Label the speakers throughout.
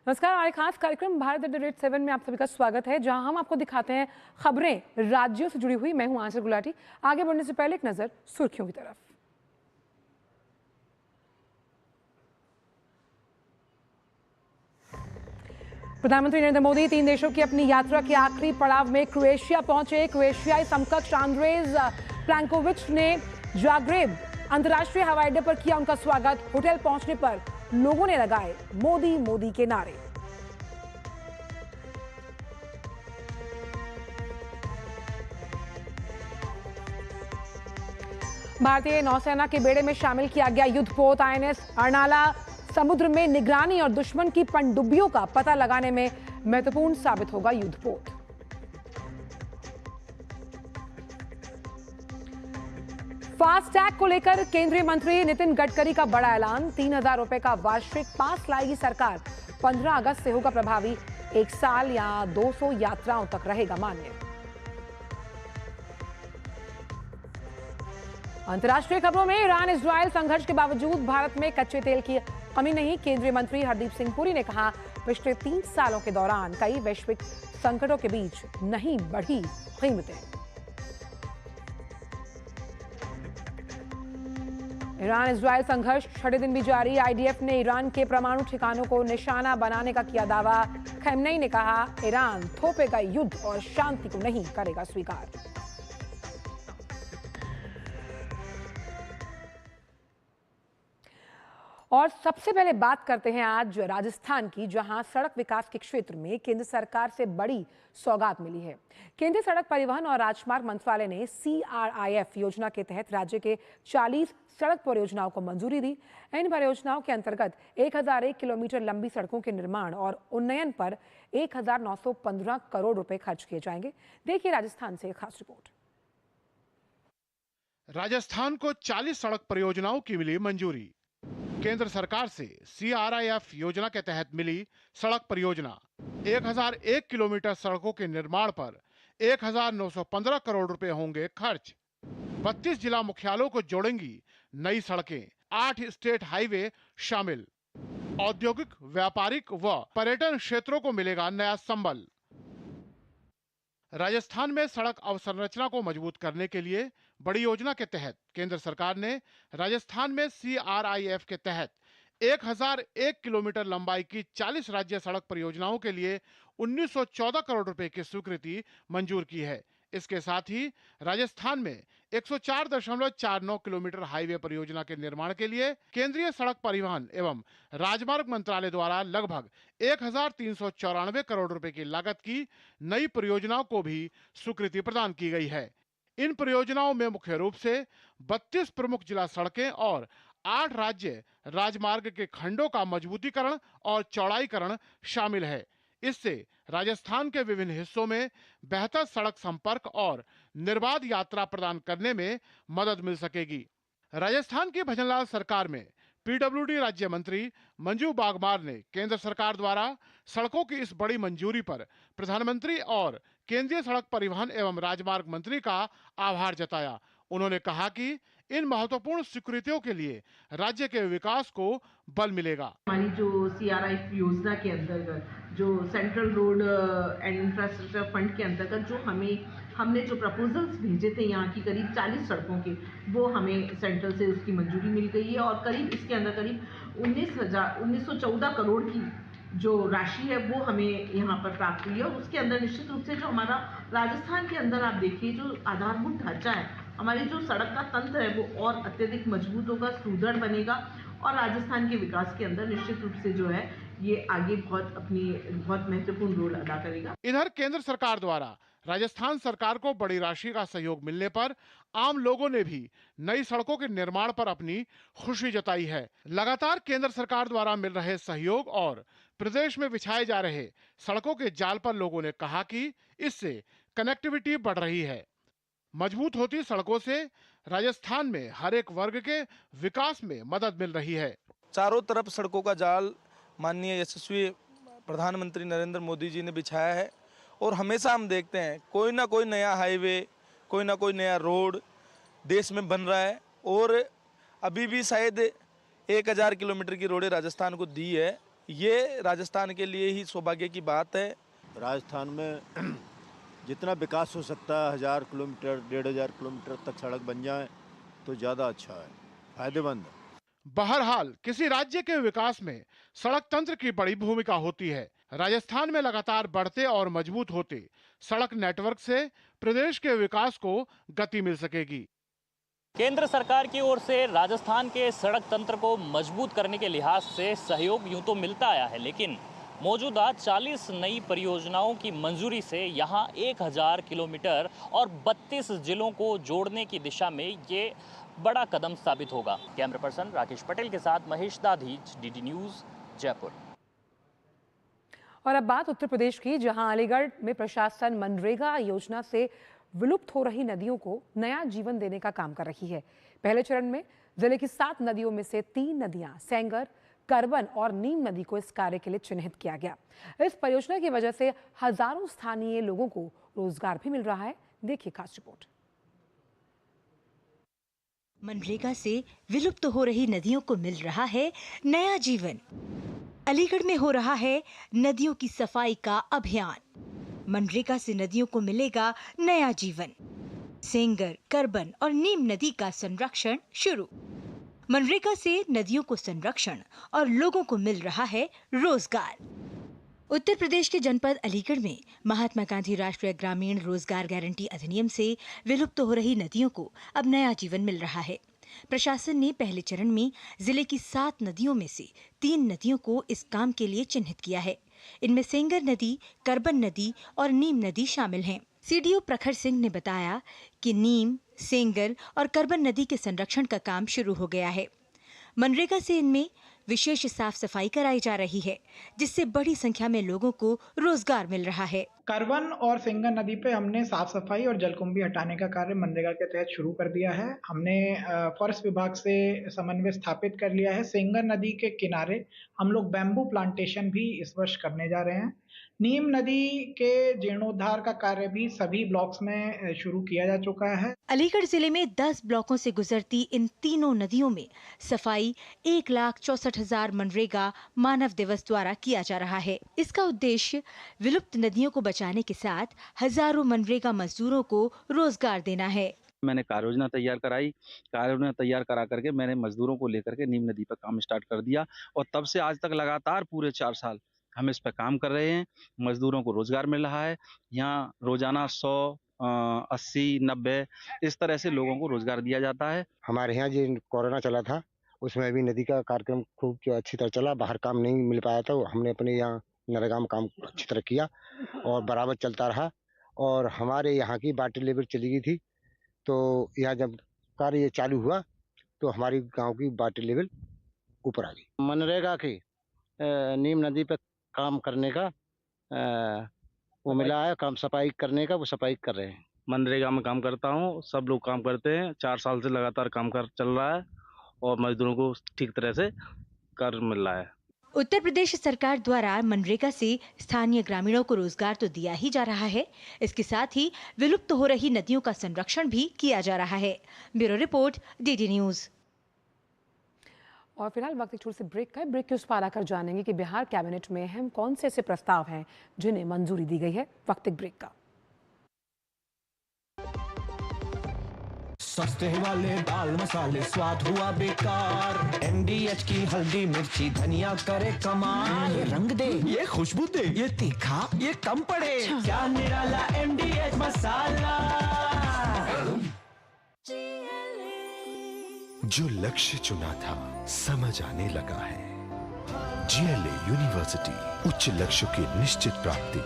Speaker 1: नमस्कार, हमारे खास कार्यक्रम भारत एट द रेट 7 में आप सभी का स्वागत है, जहां हम आपको दिखाते हैं खबरें राज्यों से जुड़ी हुई। मैं हूं आंचल गुलाटी। आगे बढ़ने से पहले एक नजर सुर्खियों की तरफ। प्रधानमंत्री नरेंद्र मोदी 3 देशों की अपनी यात्रा के आखिरी पड़ाव में क्रोएशिया पहुंचे। क्रोएशियाई समकक्ष आंद्रेज प्लैंकोविच ने जाग्रेब अंतर्राष्ट्रीय हवाई अड्डे पर किया उनका स्वागत। होटल पहुंचने पर लोगों ने लगाए मोदी मोदी के नारे। भारतीय नौसेना के बेड़े में शामिल किया गया युद्धपोत आईएनएस अर्नाला समुद्र में निगरानी और दुश्मन की पनडुब्बियों का पता लगाने में महत्वपूर्ण साबित होगा युद्धपोत। फास्टैग को लेकर केंद्रीय मंत्री नितिन गडकरी का बड़ा ऐलान। 3,000 रुपए का वार्षिक पास लाएगी सरकार। 15 अगस्त से होगा प्रभावी। 1 साल या 200 यात्राओं तक रहेगा मान्य। अंतर्राष्ट्रीय खबरों में ईरान इजरायल संघर्ष के बावजूद भारत में कच्चे तेल की कमी नहीं। केंद्रीय मंत्री हरदीप सिंह पुरी ने कहा, पिछले 3 सालों के दौरान कई वैश्विक संकटों के बीच नहीं बढ़ी कीमतें। ईरान इजरायल संघर्ष 6 दिन भी जारी। आईडीएफ ने ईरान के परमाणु ठिकानों को निशाना बनाने का किया दावा। खमेनी ने कहा, ईरान थोपेगा युद्ध और शांति को नहीं करेगा स्वीकार। और सबसे पहले बात करते हैं आज राजस्थान की, जहां सड़क विकास के क्षेत्र में केंद्र सरकार से बड़ी सौगात मिली है। केंद्रीय सड़क परिवहन और राजमार्ग मंत्रालय ने CRIF योजना के तहत राज्य के 40 सड़क परियोजनाओं को मंजूरी दी। इन परियोजनाओं के अंतर्गत 1001 किलोमीटर लंबी सड़कों के निर्माण और उन्नयन पर 1915 करोड़ रुपए खर्च किए जाएंगे। देखिए राजस्थान से एक खास रिपोर्ट।
Speaker 2: राजस्थान को 40 सड़क परियोजनाओं की मिली मंजूरी। केंद्र सरकार से CRIF योजना के तहत मिली सड़क परियोजना 1001 किलोमीटर सड़कों के निर्माण पर 1915 करोड़ रुपए होंगे खर्च। 32 जिला मुख्यालयों को जोड़ेंगी नई सड़कें। 8 स्टेट हाईवे शामिल। औद्योगिक, व्यापारिक व पर्यटन क्षेत्रों को मिलेगा नया संबल। राजस्थान में सड़क अवसंरचना को मजबूत करने के लिए बड़ी योजना के तहत केंद्र सरकार ने राजस्थान में CRIF के तहत 1001 किलोमीटर लंबाई की 40 राज्य सड़क परियोजनाओं के लिए 1914 करोड़ रुपए की स्वीकृति मंजूर की है। इसके साथ ही राजस्थान में 104.49 किलोमीटर हाईवे परियोजना के निर्माण के लिए केंद्रीय सड़क परिवहन एवं राजमार्ग मंत्रालय द्वारा लगभग 1394 करोड़ रुपए की लागत की नई परियोजनाओं को भी स्वीकृति प्रदान की गई है। इन परियोजनाओं में मुख्य रूप से 32 प्रमुख जिला सड़कें और 8 राज्य राजमार्ग के खंडों का मजबूतीकरण और चौड़ाईकरण शामिल है। इससे राजस्थान के विभिन्न हिस्सों में बेहतर सड़क संपर्क और निर्बाध यात्रा प्रदान करने में मदद मिल सकेगी। राजस्थान की भजनलाल सरकार में PWD राज्य मंत्री मंजू बागमार ने केंद्र सरकार द्वारा सड़कों की इस बड़ी मंजूरी पर प्रधानमंत्री और केंद्रीय सड़क परिवहन एवं राजमार्ग मंत्री का आभार जताया। उन्होंने कहा कि इन महत्वपूर्ण स्वीकृतियों के लिए राज्य के विकास को बल मिलेगा।
Speaker 3: हमारी जो CRIF योजना के अंतर्गत जो central road and infrastructure fund के अंतर्गत जो हमने जो प्रपोजल्स भेजे थे यहाँ की करीब 40 सड़कों के, वो हमें सेंट्रल से उसकी मंजूरी मिल गई है और करीब इसके अंदर करीब 1914 करोड़ की जो राशि है वो हमें यहाँ पर प्राप्त हुई है। और उसके अंदर निश्चित रूप से जो हमारा राजस्थान के अंदर आप देखिए जो आधारभूत ढांचा है, हमारी जो सड़क का तंत्र है वो और अत्यधिक मजबूत होगा, सुदृढ़ बनेगा और राजस्थान के विकास के अंदर निश्चित रूप से जो है ये आगे बहुत महत्वपूर्ण रोल अदा करेगा।
Speaker 2: इधर केंद्र सरकार द्वारा राजस्थान सरकार को बड़ी राशि का सहयोग मिलने पर आम लोगों ने भी नई सड़कों के निर्माण पर अपनी खुशी जताई है। लगातार केंद्र सरकार द्वारा मिल रहे सहयोग और प्रदेश में बिछाए जा रहे सड़कों के जाल पर लोगों ने कहा कि इससे कनेक्टिविटी बढ़ रही है। मजबूत होती सड़कों से राजस्थान में हर एक वर्ग के विकास में मदद मिल रही है।
Speaker 4: चारों तरफ सड़कों का जाल माननीय यशस्वी प्रधानमंत्री नरेंद्र मोदी जी ने बिछाया है और हमेशा हम देखते हैं कोई ना कोई नया हाईवे, कोई ना कोई नया रोड देश में बन रहा है और अभी भी शायद 1000 किलोमीटर की रोडें राजस्थान को दी है ये राजस्थान के लिए ही सौभाग्य की बात है।
Speaker 5: राजस्थान में जितना विकास हो सकता है 1000 किलोमीटर 1500 किलोमीटर तक सड़क बन जाए तो ज़्यादा अच्छा है, फायदेमंद है।
Speaker 2: बहरहाल किसी राज्य के विकास में सड़क तंत्र की बड़ी भूमिका होती है। राजस्थान में लगातार बढ़ते और मजबूत होते सड़क नेटवर्क से प्रदेश के विकास को गति मिल सकेगी।
Speaker 6: केंद्र सरकार की ओर से राजस्थान के सड़क तंत्र को मजबूत करने के लिहाज से सहयोग यूं तो मिलता आया है, लेकिन मौजूदा 40 नई परियोजनाओं की मंजूरी से यहां 1000 किलोमीटर और 32 जिलों को जोड़ने की दिशा में ये बड़ा कदम साबित होगा। कैमरा पर्सन राकेश पटेल के साथ महेश दाधीच, डीडी न्यूज़, जयपुर।
Speaker 1: और अब बात उत्तर प्रदेश की, जहां अलीगढ़ में प्रशासन मनरेगा योजना से विलुप्त हो रही नदियों को नया जीवन देने का काम कर रही है। पहले चरण में जिले की 7 नदियों में से 3 नदियां सेंगर, करबन और नीम नदी को इस कार्य के लिए चिन्हित किया गया। इस परियोजना की वजह से हजारों स्थानीय लोगों को रोजगार भी मिल रहा है। देखिए खास रिपोर्ट।
Speaker 7: मनरेगा से विलुप्त हो रही नदियों को मिल रहा है नया जीवन। अलीगढ़ में हो रहा है नदियों की सफाई का अभियान। मनरेगा से नदियों को मिलेगा नया जीवन। सेंगर, करबन और नीम नदी का संरक्षण शुरू। मनरेगा से नदियों को संरक्षण और लोगों को मिल रहा है रोजगार। उत्तर प्रदेश के जनपद अलीगढ़ में महात्मा गांधी राष्ट्रीय ग्रामीण रोजगार गारंटी अधिनियम से विलुप्त हो रही नदियों को अब नया जीवन मिल रहा है। प्रशासन ने पहले चरण में जिले की 7 नदियों में से 3 नदियों को इस काम के लिए चिन्हित किया है। इनमें सेंगर नदी, करबन नदी और नीम नदी शामिल हैं। सीडीओ प्रखर सिंह ने बताया कि नीम, सेंगर और करबन नदी के संरक्षण का काम शुरू हो गया है। मनरेगा से इनमें विशेष साफ सफाई कराई जा रही है, जिससे बड़ी संख्या में लोगों को रोजगार मिल रहा है।
Speaker 8: करबन और सेंगर नदी पे हमने साफ सफाई और जलकुंभी हटाने का कार्य मनरेगा के तहत शुरू कर दिया है। हमने फॉरेस्ट विभाग से समन्वय स्थापित कर लिया है। सेंगर नदी के किनारे हम लोग बैम्बू प्लांटेशन भी इस वर्ष करने जा रहे हैं। नीम नदी के जीर्णोद्धार का कार्य भी सभी ब्लॉक्स में शुरू किया जा चुका है।
Speaker 7: अलीगढ़ जिले में 10 ब्लॉकों से गुजरती इन तीनों नदियों में सफाई 1,64,000 मनरेगा मानव दिवस द्वारा किया जा रहा है। इसका उद्देश्य विलुप्त नदियों को बचाने के साथ हजारों मनरेगा मजदूरों को रोजगार देना है।
Speaker 9: मैंने कार्य योजना तैयार कराई। कार्य योजना तैयार करा करके मैंने मजदूरों को लेकर के नीम नदी पर काम स्टार्ट कर दिया और तब से आज तक लगातार पूरे 4 साल हम इस पर काम कर रहे हैं। मजदूरों को रोजगार मिल रहा है। यहाँ रोजाना 100, 80, 90 इस तरह से लोगों को रोजगार दिया जाता है।
Speaker 10: हमारे यहाँ जो कोरोना चला था उसमें भी नदी का कार्यक्रम खूब अच्छी तरह चला। बाहर काम नहीं मिल पाया था, हमने अपने यहाँ नरेगा में काम अच्छी तरह किया और बराबर चलता रहा। और हमारे यहाँ की वाटर लेवल चली गई थी, तो यहाँ जब कार्य ये चालू हुआ तो हमारी गांव की वाटर लेवल ऊपर आ गई। मनरेगा की नीम नदी पर काम करने का वो मिला है, काम सफाई करने का, वो सफाई कर रहे हैं।
Speaker 9: मनरेगा में काम करता हूँ, सब लोग काम करते हैं। 4 साल से लगातार काम कर चल रहा है और मजदूरों को ठीक तरह से कार्य मिल रहा है।
Speaker 7: उत्तर प्रदेश सरकार द्वारा मनरेगा से स्थानीय ग्रामीणों को रोजगार तो दिया ही जा रहा है, इसके साथ ही विलुप्त हो रही नदियों का संरक्षण भी किया जा रहा है। Bureau report, DD news.
Speaker 1: और फिलहाल वक्त एक छोटे से ब्रेक का है। ब्रेक के उस पार आकर जानेंगे कि बिहार कैबिनेट में अहम कौन से ऐसे प्रस्ताव हैं जिन्हें मंजूरी दी गई है। वक्त एक ब्रेक का।
Speaker 11: सस्ते वाले दाल मसाले स्वाद हुआ बेकार। MDH की हल्दी मिर्ची धनिया करे कमाल। ये रंग दे, ये खुशबू दे, ये तीखा, ये कम पड़े। क्या निराला MDH मसाला।
Speaker 12: जो लक्ष्य चुना था समझ आने लगा है। GLA यूनिवर्सिटी, उच्च लक्ष्य की निश्चित प्राप्ति।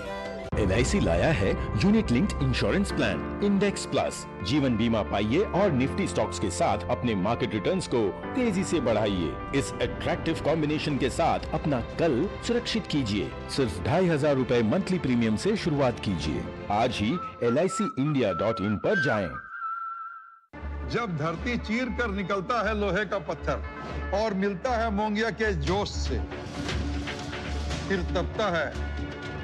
Speaker 13: LIC लाया है unit linked insurance plan index plus. जीवन बीमा पाइए और निफ्टी स्टॉक्स के साथ अपने मार्केट रिटर्न्स को तेजी से बढ़ाइए। इस अट्रैक्टिव कॉम्बिनेशन के साथ अपना कल सुरक्षित कीजिए। सिर्फ 2,500 रुपए मंथली प्रीमियम से शुरुआत कीजिए। आज ही LICindia.in पर जाएं।
Speaker 14: जब धरती चीर कर निकलता है लोहे का पत्थर और मिलता है मोंगिया के जोश से, फिर तपता है,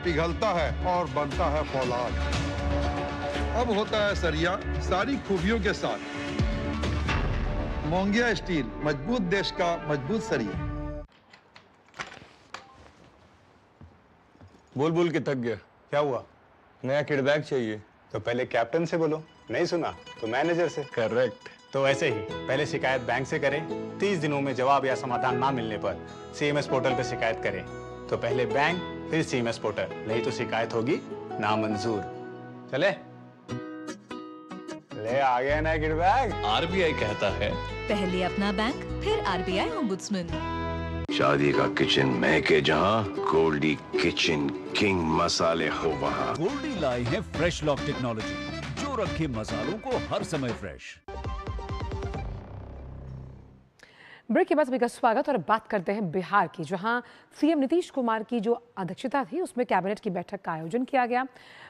Speaker 14: पिघलता है और बनता है फौलाद। अब होता है सरिया सारी खूबियों के साथ। मोंगिया स्टील, मजबूत देश का मजबूत सरिया।
Speaker 15: बोल बोल के थक गया। क्या हुआ? नया किडबैग चाहिए।
Speaker 16: तो पहले कैप्टन से बोलो, नहीं सुना तो मैनेजर से।
Speaker 15: करेक्ट।
Speaker 16: तो ऐसे ही पहले शिकायत बैंक से करें, 30 दिनों में जवाब या समाधान ना मिलने पर CMS पोर्टल पे शिकायत करें। तो पहले बैंक फिर CMS पोर्टल, नहीं तो शिकायत होगी नामंजूर। चले ले आ गया ना किडबैग।
Speaker 13: RBI कहता है
Speaker 17: पहले अपना बैंक फिर RBI ओम्बुड्समैन।
Speaker 12: शादी का किचन महके जहां, गोल्डी किचन किंग मसाले हो वहां।
Speaker 18: गोल्डी लाई है फ्रेश लॉक टेक्नोलॉजी, जो रखे मसालों को हर समय फ्रेश।
Speaker 1: ब्रेक के बाद सभी का स्वागत। और अब बात करते हैं बिहार की, जहां सीएम नीतीश कुमार की जो अध्यक्षता थी उसमें कैबिनेट की बैठक का आयोजन किया गया।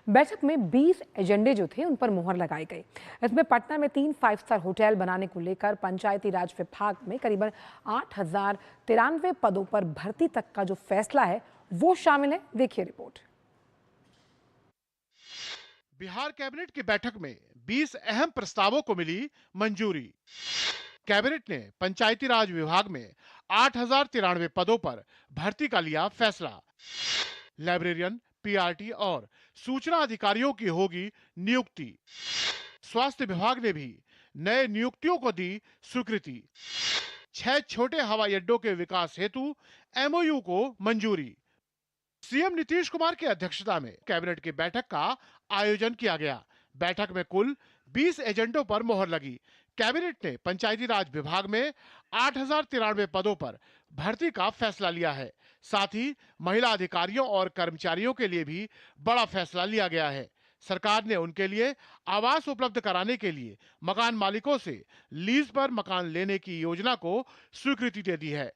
Speaker 1: बैठक में 20 एजेंडे जो थे उन पर मुहर लगाई गई। इसमें पटना में 3 5 स्टार होटल बनाने को लेकर पंचायती राज विभाग में करीबन 8093 पदों पर भर्ती तक का जो फैसला है वो शामिल है। देखिए रिपोर्ट।
Speaker 2: बिहार कैबिनेट की बैठक में 20 अहम प्रस्तावों को मिली मंजूरी। कैबिनेट ने पंचायती राज विभाग में 8093 पदों पर भर्ती का लिया फैसला। लाइब्रेरियन, PRT और सूचना अधिकारियों की होगी नियुक्ति। स्वास्थ्य विभाग ने भी नए नियुक्तियों को दी स्वीकृति। 6 छोटे हवाई अड्डों के विकास हेतु MOU को मंजूरी। सीएम नीतीश कुमार की अध्यक्षता में कैबिनेट की बैठक का आयोजन किया गया। बैठक में कुल 20 एजेंडों पर मोहर लगी। कैबिनेट ने पंचायती राज विभाग में 8093 पदों पर भर्ती का फैसला लिया है। साथ ही महिला अधिकारियों और कर्मचारियों के लिए भी बड़ा फैसला लिया गया है। सरकार ने उनके लिए आवास उपलब्ध कराने के लिए मकान मालिकों से लीज पर मकान लेने की योजना को स्वीकृति दे दी है।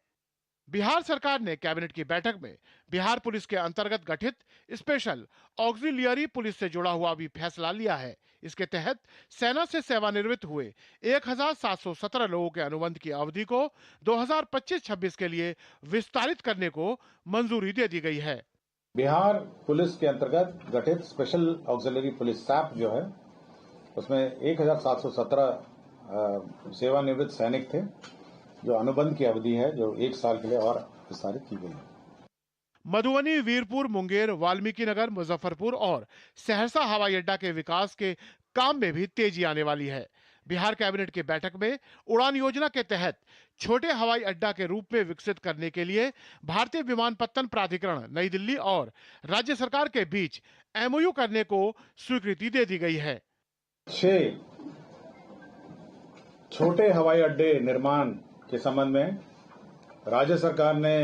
Speaker 2: बिहार सरकार ने कैबिनेट की बैठक में बिहार पुलिस के अंतर्गत गठित स्पेशल ऑक्सिलियरी पुलिस से जुड़ा हुआ भी फैसला लिया है। इसके तहत सेना से सेवानिवृत्त हुए 1717 लोगों के अनुबंध की अवधि को 2025-26 के लिए विस्तारित करने को मंजूरी दे दी गई है।
Speaker 19: बिहार पुलिस के अंतर्गत गठित स्पेशल ऑक्सिलियरी पुलिस SAP जो है, उसमें 1717 सेवानिवृत्त सैनिक थे, जो अनुबंध की अवधि है जो 1 साल के लिए और विस्तारित की गई है।
Speaker 2: मधुबनी, वीरपुर, मुंगेर, वाल्मीकि नगर, मुजफ्फरपुर और सहरसा हवाई अड्डा के विकास के काम में भी तेजी आने वाली है। बिहार कैबिनेट की बैठक में उड़ान योजना के तहत छोटे हवाई अड्डा के रूप में विकसित करने के लिए भारतीय विमानपत्तन प्राधिकरण नई दिल्ली और राज्य सरकार के बीच MOU करने को स्वीकृति दे दी गई है।
Speaker 19: 6 छोटे हवाई अड्डे निर्माण के संबंध में राज्य सरकार ने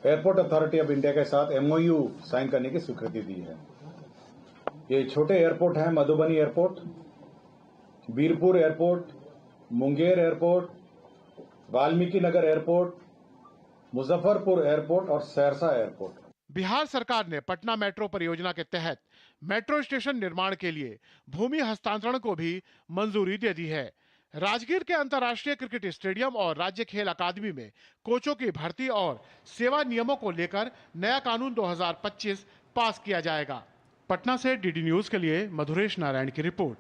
Speaker 19: एयरपोर्ट अथॉरिटी ऑफ इंडिया के साथ MOU साइन करने की स्वीकृति दी है। ये छोटे एयरपोर्ट हैं: Madhubani airport, Veerpur airport, Munger airport, Valmiki Nagar airport, Muzaffarpur airport और सहरसा एयरपोर्ट।
Speaker 2: बिहार सरकार ने पटना मेट्रो परियोजना के तहत मेट्रो स्टेशन निर्माण के लिए भूमि हस्तांतरण को भी मंजूरी दे दी है। राजगीर के अंतर्राष्ट्रीय क्रिकेट स्टेडियम और राज्य खेल अकादमी में कोचों की भर्ती और सेवा नियमों को लेकर नया कानून 2025 पास किया जाएगा। पटना से DD न्यूज के लिए मधुरेश नारायण की रिपोर्ट।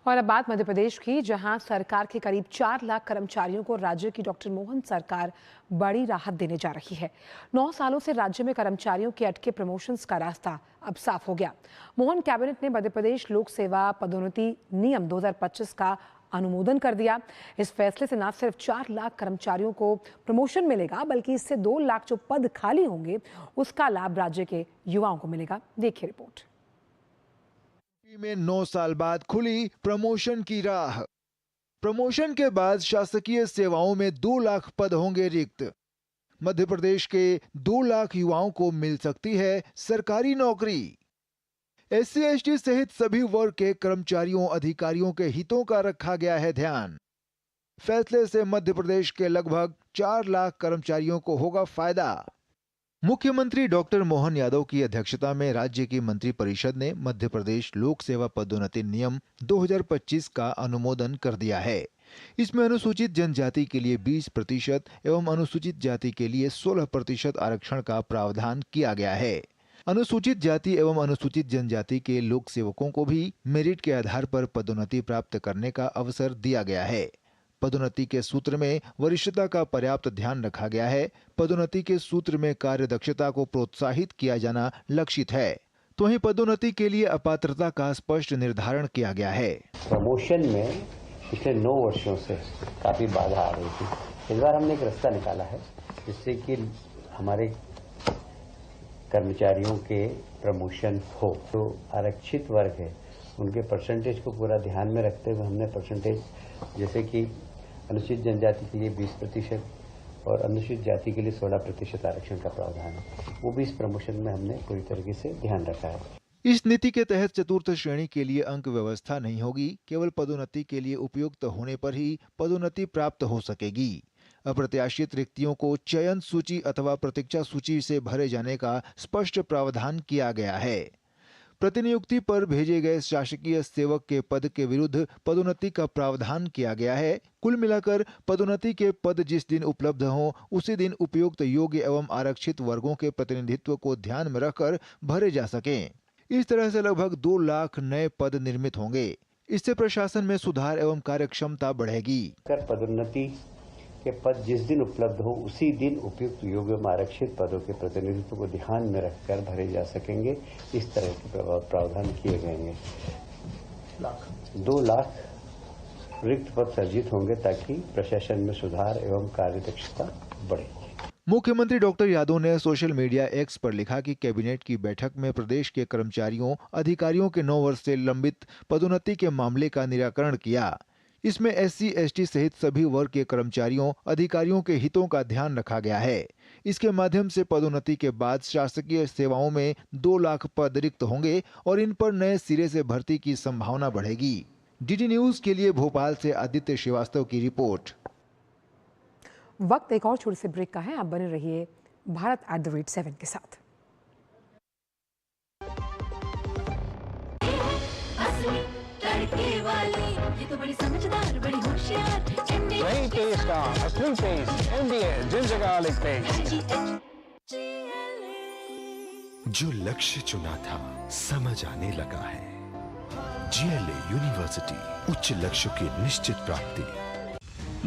Speaker 1: और अब बात मध्य प्रदेश की, जहां सरकार के करीब 4 लाख कर्मचारियों को राज्य की डॉक्टर मोहन सरकार बड़ी राहत देने जा रही है। 9 सालों से राज्य में कर्मचारियों के अटके प्रमोशंस का रास्ता अब साफ हो गया। मोहन कैबिनेट ने मध्य प्रदेश लोक सेवा पदोन्नति नियम 2025 का अनुमोदन कर दिया। इस फैसले से न सिर्फ 4 लाख कर्मचारियों को प्रमोशन मिलेगा, बल्कि इससे 2 लाख जो पद खाली होंगे उसका लाभ राज्य के युवाओं को मिलेगा। देखिए रिपोर्ट।
Speaker 20: में 9 साल बाद खुली प्रमोशन की राह। प्रमोशन के बाद शासकीय सेवाओं में 2 लाख पद होंगे रिक्त। मध्य प्रदेश के 2 लाख युवाओं को मिल सकती है सरकारी नौकरी। SC/ST सहित सभी वर्ग के कर्मचारियों अधिकारियों के हितों का रखा गया है ध्यान। फैसले से मध्य प्रदेश के लगभग 4 लाख कर्मचारियों को होगा फायदा। मुख्यमंत्री डॉक्टर मोहन यादव की अध्यक्षता में राज्य की मंत्रिपरिषद ने मध्य प्रदेश लोक सेवा पदोन्नति नियम 2025 का अनुमोदन कर दिया है। इसमें अनुसूचित जनजाति के लिए 20% एवं अनुसूचित जाति के लिए 16% आरक्षण का प्रावधान किया गया है। अनुसूचित जाति एवं अनुसूचित जनजाति के लोक सेवकों को भी मेरिट के आधार पर पदोन्नति प्राप्त करने का अवसर दिया गया है। पदोन्नति के सूत्र में वरिष्ठता का पर्याप्त ध्यान रखा गया है। पदोन्नति के सूत्र में कार्य दक्षता को प्रोत्साहित किया जाना लक्षित है। तो वहीं पदोन्नति के लिए अपात्रता का स्पष्ट निर्धारण किया गया है।
Speaker 21: प्रमोशन में पिछले 9 वर्षों से काफी बाधा आ रही थी। इस बार हमने एक रास्ता निकाला है जिससे कि हमारे कर्मचारियों के प्रमोशन हो। जो आरक्षित वर्ग है उनके परसेंटेज को पूरा ध्यान में रखते हुए हमने परसेंटेज जैसे कि अनुसूचित जनजाति के लिए 20% और अनुसूचित जाति के लिए 16% आरक्षण का प्रावधान है, वो भी इस प्रमोशन में हमने पूरी तरीके से ध्यान रखा है।
Speaker 20: इस नीति के तहत चतुर्थ श्रेणी के लिए अंक व्यवस्था नहीं होगी। केवल पदोन्नति के लिए उपयुक्त होने पर ही पदोन्नति प्राप्त हो सकेगी। अप्रत्याशित रिक्तियों को चयन सूची अथवा प्रतीक्षा सूची से भरे जाने का स्पष्ट प्रावधान किया गया है। प्रतिनियुक्ति पर भेजे गए शासकीय सेवक के पद के विरुद्ध पदोन्नति का प्रावधान किया गया है। कुल मिलाकर पदोन्नति के पद जिस दिन उपलब्ध हों उसी दिन उपयुक्त योग्य एवं आरक्षित वर्गों के प्रतिनिधित्व को ध्यान में रखकर भरे जा सकें। इस तरह से लगभग 2 लाख नए पद निर्मित होंगे। इससे प्रशासन में सुधार एवं कार्यक्षमता बढ़ेगी।
Speaker 21: पदोन्नति के पद जिस दिन उपलब्ध हो उसी दिन उपयुक्त योग्य एवं आरक्षित पदों के प्रतिनिधित्व को ध्यान में रखकर भरे जा सकेंगे। इस तरह के प्रावधान किए गए हैं। 2 लाख रिक्त पद सर्जित होंगे ताकि प्रशासन में सुधार एवं कार्यदक्षता बढ़े।
Speaker 20: मुख्यमंत्री डॉक्टर यादव ने सोशल मीडिया एक्स पर लिखा कि कैबिनेट की बैठक में प्रदेश के कर्मचारियों अधिकारियों के 9 वर्ष से लंबित पदोन्नति के मामले का निराकरण किया। इसमें SC ST सहित सभी वर्ग के कर्मचारियों अधिकारियों के हितों का ध्यान रखा गया है। इसके माध्यम से पदोन्नति के बाद शासकीय सेवाओं में 2 लाख पद रिक्त होंगे और इन पर नए सिरे से भर्ती की संभावना बढ़ेगी। DD न्यूज के लिए भोपाल से आदित्य श्रीवास्तव की रिपोर्ट।
Speaker 1: वक्त एक और छोटे से ब्रेक का है। आप बने रहिए भारत@7 के साथ।
Speaker 11: ये तो बड़ी समझदार, बड़ी होशियार। नई पेस्ट का असली paste MDH ginger garlic paste.
Speaker 12: जो लक्ष्य चुना था समझ आने लगा है। GLA यूनिवर्सिटी उच्च लक्ष्य की निश्चित प्राप्ति।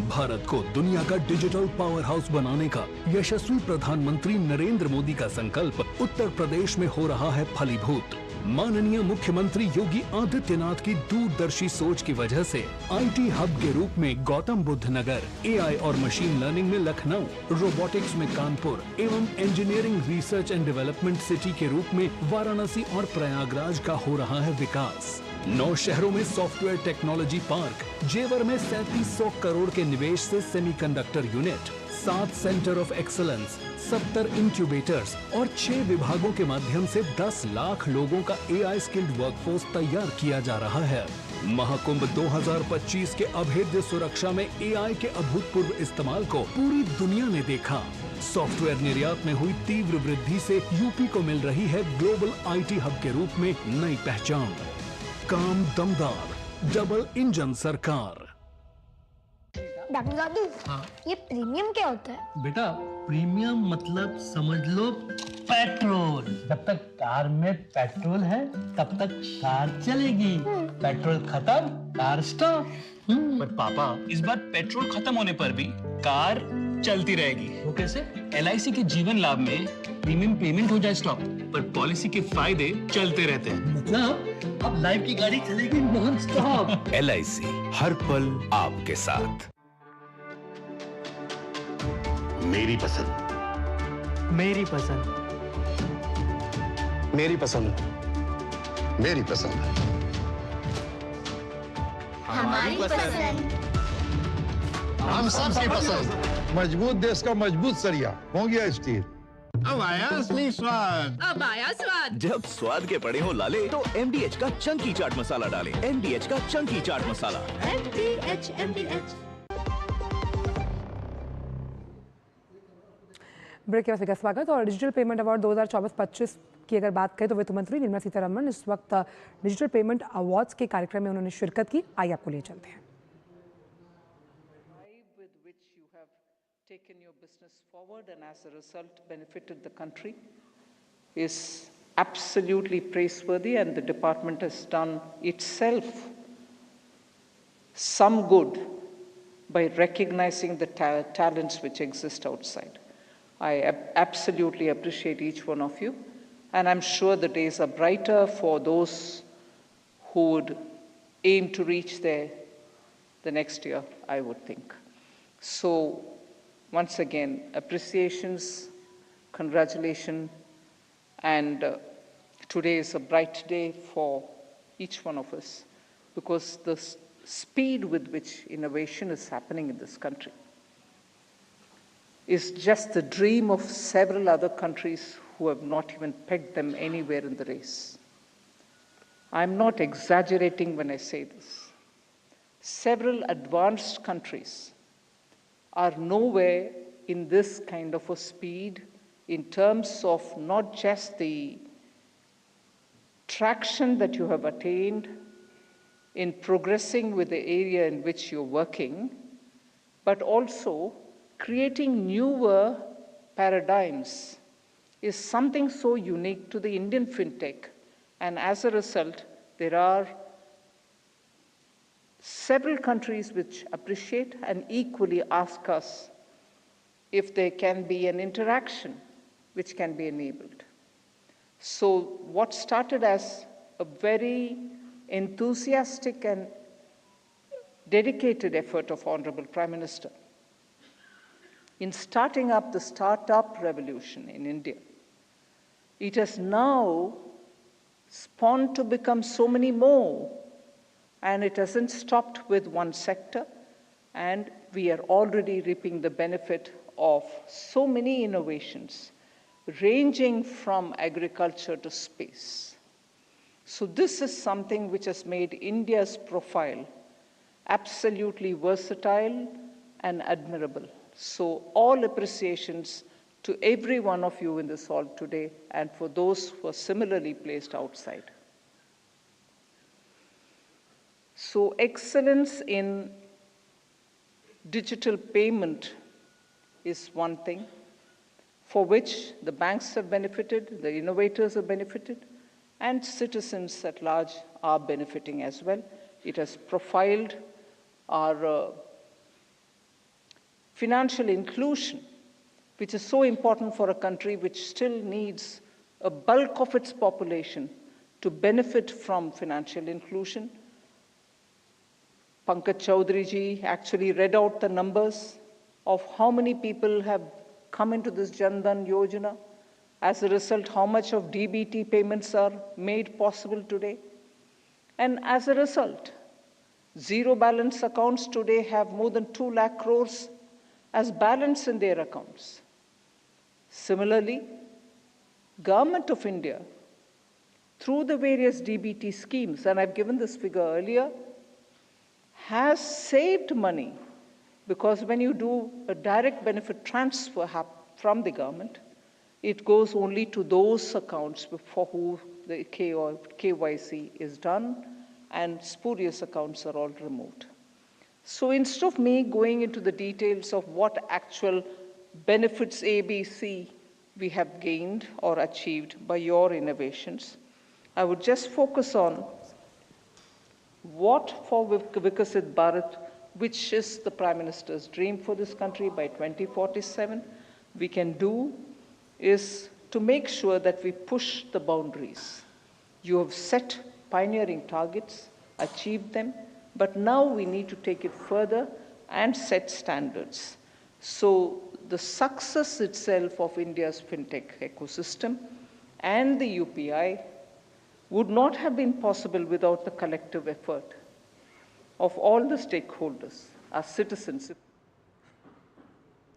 Speaker 18: भारत को दुनिया का डिजिटल पावर हाउस बनाने का यशस्वी प्रधानमंत्री नरेंद्र मोदी का संकल्प उत्तर प्रदेश में हो रहा है फलीभूत। माननीय मुख्यमंत्री योगी आदित्यनाथ की दूरदर्शी सोच की वजह से IT हब के रूप में गौतम बुद्ध नगर, AI और मशीन लर्निंग में लखनऊ, रोबोटिक्स में कानपुर एवं engineering research and development city के रूप में वाराणसी और प्रयागराज का हो रहा है विकास। 9 शहरों में सॉफ्टवेयर टेक्नोलॉजी पार्क, जेवर में 3700 करोड़ के निवेश से semiconductor unit, 7 centre of excellence, 70 incubators और 6 विभागों के माध्यम से 10 लाख लोगों का AI स्किल्ड वर्कफोर्स तैयार किया जा रहा है। महाकुंभ 2025 के अभेद्य सुरक्षा में AI के अभूतपूर्व इस्तेमाल को पूरी दुनिया ने देखा। सॉफ्टवेयर निर्यात में हुई तीव्र वृद्धि से यूपी को मिल रही है ग्लोबल IT हब के रूप में नई पहचान। काम दमदार, डबल इंजन सरकार।
Speaker 22: डॉक्टर दादू, ये प्रीमियम क्या होता है?
Speaker 23: बेटा प्रीमियम मतलब समझ लो पेट्रोल। जब तक कार में पेट्रोल है तब तक कार चलेगी। पेट्रोल खत्म कार स्टॉप।
Speaker 24: पर पापा इस बार पेट्रोल खत्म होने पर भी कार चलती रहेगी।
Speaker 23: वो कैसे?
Speaker 24: LIC के जीवन लाभ में प्रीमियम पेमेंट हो जाए स्टॉप, पर पॉलिसी के फायदे चलते रहते हैं।
Speaker 23: मतलब अब लाइफ की गाड़ी चलेगी नॉन स्टॉप।
Speaker 12: LIC हर पल आपके साथ।
Speaker 25: मेरी पसंद,
Speaker 23: मेरी पसंद,
Speaker 25: मेरी पसंद, मेरी पसंद,
Speaker 22: हमारी पसंद,
Speaker 14: हम सबकी पसंद। मजबूत देश का मजबूत सरिया हो गया स्टील।
Speaker 25: अब आया असली स्वाद।
Speaker 17: अब आया स्वाद।
Speaker 18: जब स्वाद के पड़े हो लाले तो MDH का चंकी चाट मसाला डालें। MDH का चंकी चाट मसाला।
Speaker 22: MDH।
Speaker 1: ब्रेक के बाद स्वागत। और डिजिटल पेमेंट अवार्ड 2024-25 की अगर बात करें तो वित्त मंत्री निर्मला सीतारमण इस वक्त डिजिटल पेमेंट अवार्ड्स के कार्यक्रम में उन्होंने शिरकत की। आइए आपको ले चलते हैं।
Speaker 3: Taken your business forward and as a result benefited the country is absolutely praiseworthy, and the department has done itself some good
Speaker 4: by recognizing the talents which exist outside. I absolutely appreciate each one of you, and I'm sure the days are brighter for those who would aim to reach there the next year, I would think. So, once again, appreciations, congratulations, and today is a bright day for each one of us because the speed with which innovation is happening in this country is just the dream of several other countries who have not even pegged them anywhere in the race. I'm not exaggerating when I say this. Several advanced countries are nowhere in this kind of a speed in terms of not just the traction that you have attained in progressing with the area in which you're working, but also creating newer paradigms is something so unique to the Indian fintech. And as a result, there are several countries which appreciate and equally ask us if there can be an interaction which can be enabled. So what started as a very enthusiastic and dedicated effort of Honorable Prime Minister in starting up the startup revolution in India, it has now spawned to become so many more, and it hasn't stopped with one sector, and we are already reaping the benefit of so many innovations ranging from agriculture to space. So this is something which has made India's profile absolutely versatile and admirable. So all appreciations to every one of you in this hall today and for those who are similarly placed outside. So excellence in digital payment is one thing for which the banks have benefited, the innovators have benefited, and citizens at large are benefiting as well. It has profiled our financial inclusion, which is so important for a country which still needs a bulk of its population to benefit from financial inclusion. Pankaj Chaudhary ji actually read out the numbers of how many people have come into this Jan Dhan Yojana. As a result, how much of DBT payments are made possible today. And as a result, zero balance accounts today have more than 2 lakh crores as balance in their accounts. Similarly, Government of India, through the various DBT schemes, and I've given this figure earlier, has saved money because when you do a direct benefit transfer from the government, it goes only to those accounts for who the KYC is done and spurious accounts are all removed. So instead of me going into the details of what actual benefits ABC we have gained or achieved by your innovations, I would just focus on what for Vikasit Bharat, which is the Prime Minister's dream for this country by 2047, we can do is to make sure that we push the boundaries. You have set pioneering targets, achieved them, but now we need to take it further and set standards. So the success itself of India's fintech ecosystem and the UPI would not have been possible without the collective effort of all the stakeholders, our citizens.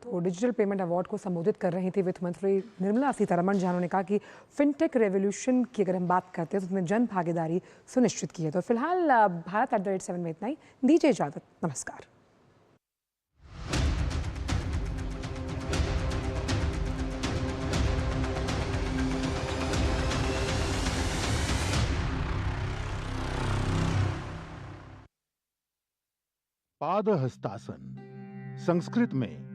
Speaker 1: तो digital payment award को संबोधित कर रही थी वित्त मंत्री निर्मला सीतारमण, जहां उन्होंने कहा कि फिनटेक रेवोल्यूशन की अगर हम बात करते हैं तो उसमें जन भागीदारी सुनिश्चित की है। तो फिलहाल भारत@7 में इतना ही। दीजिए इजाजत, नमस्कार।
Speaker 5: पादहस्तासन संस्कृत में